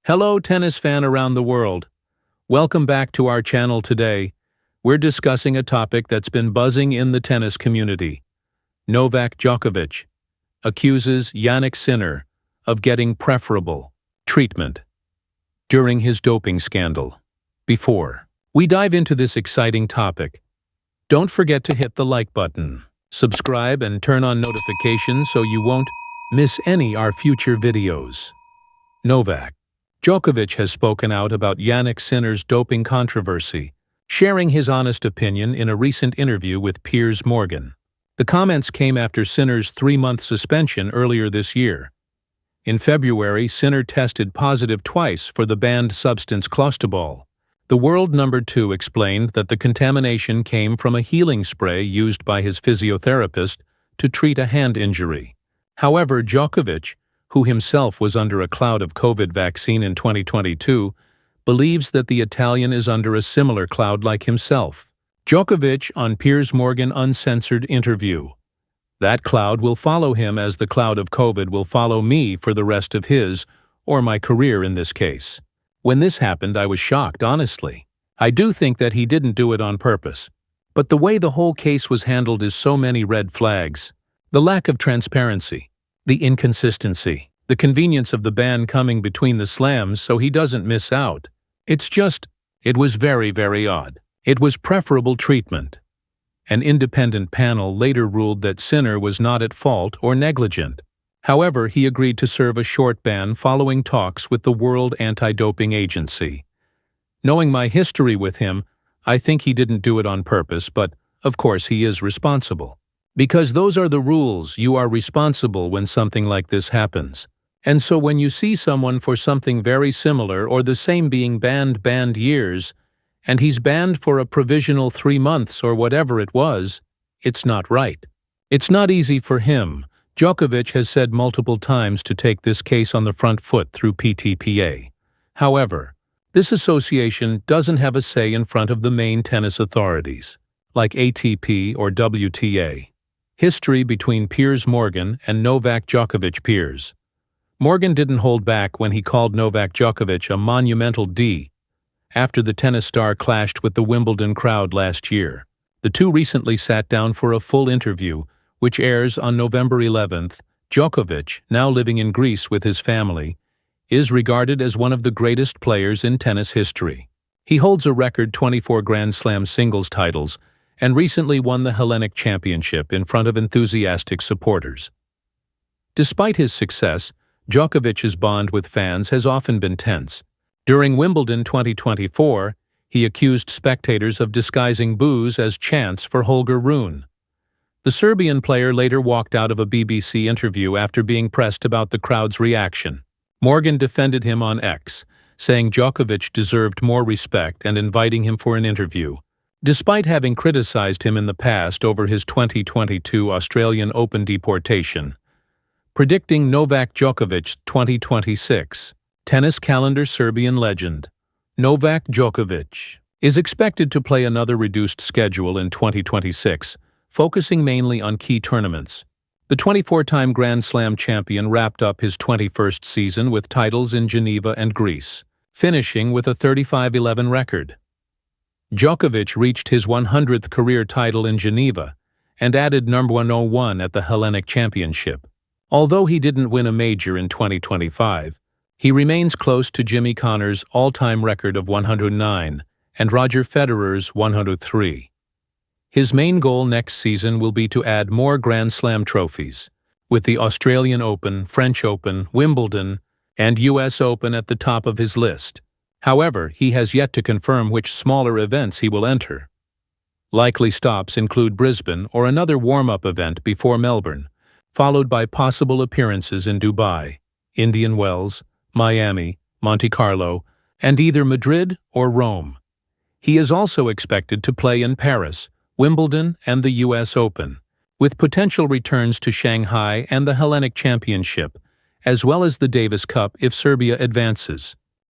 Hello, tennis fan around the world. Welcome back to our channel today. We're discussing a topic that's been buzzing in the tennis community. Novak Djokovic accuses Jannik Sinner of getting preferable treatment during his doping scandal. Before we dive into this exciting topic, don't forget to hit the like button, subscribe, and turn on notifications so you won't miss any our future videos. Novak Djokovic has spoken out about Jannik Sinner's doping controversy, sharing his honest opinion in a recent interview with Piers Morgan. The comments came after Sinner's 3-month suspension earlier this year. In February, Sinner tested positive twice for the banned substance clostebol. The world number 2 explained that the contamination came from a healing spray used by his physiotherapist to treat a hand injury. However, Djokovic, who himself was under a cloud of COVID vaccine in 2022, believes that the Italian is under a similar cloud like himself. Djokovic on Piers Morgan Uncensored interview. That cloud will follow him as the cloud of COVID will follow me for the rest of his, or my career in this case. When this happened, I was shocked, honestly. I do think that he didn't do it on purpose. But the way the whole case was handled is so many red flags. The lack of transparency, the inconsistency, the convenience of the ban coming between the slams so he doesn't miss out. It was very, very odd. It was preferable treatment. An independent panel later ruled that Sinner was not at fault or negligent. However, he agreed to serve a short ban following talks with the World Anti-Doping Agency. Knowing my history with him, I think he didn't do it on purpose, but of course he is responsible. Because those are the rules, you are responsible when something like this happens. And so when you see someone for something very similar or the same being banned years, and he's banned for a provisional 3 months or whatever it was, it's not right. It's not easy for him. Djokovic has said multiple times to take this case on the front foot through PTPA. However, this association doesn't have a say in front of the main tennis authorities, like ATP or WTA. History between Piers Morgan and Novak Djokovic. Piers Morgan didn't hold back when he called Novak Djokovic a monumental D after the tennis star clashed with the Wimbledon crowd last year. The two recently sat down for a full interview, which airs on November 11th. Djokovic, now living in Greece with his family, is regarded as one of the greatest players in tennis history. He holds a record 24 Grand Slam singles titles and recently won the Hellenic Championship in front of enthusiastic supporters. Despite his success, Djokovic's bond with fans has often been tense. During Wimbledon 2024, he accused spectators of disguising boos as chants for Holger Rune. The Serbian player later walked out of a BBC interview after being pressed about the crowd's reaction. Morgan defended him on X, saying Djokovic deserved more respect and inviting him for an interview. Despite having criticized him in the past over his 2022 Australian Open deportation. Predicting Novak Djokovic's 2026 tennis calendar. Serbian legend Novak Djokovic is expected to play another reduced schedule in 2026, focusing mainly on key tournaments. The 24-time Grand Slam champion wrapped up his 21st season with titles in Geneva and Greece, finishing with a 35-11 record. Djokovic reached his 100th career title in Geneva and added number 101 at the Hellenic Championship. Although he didn't win a major in 2025, he remains close to Jimmy Connor's all-time record of 109 and Roger Federer's 103. His main goal next season will be to add more Grand Slam trophies, with the Australian Open, French Open, Wimbledon, and US Open at the top of his list. However, he has yet to confirm which smaller events he will enter. Likely stops include Brisbane or another warm-up event before Melbourne, followed by possible appearances in Dubai, Indian Wells, Miami, Monte Carlo, and either Madrid or Rome. He is also expected to play in Paris, Wimbledon, and the US Open, with potential returns to Shanghai and the Hellenic Championship, as well as the Davis Cup if Serbia advances.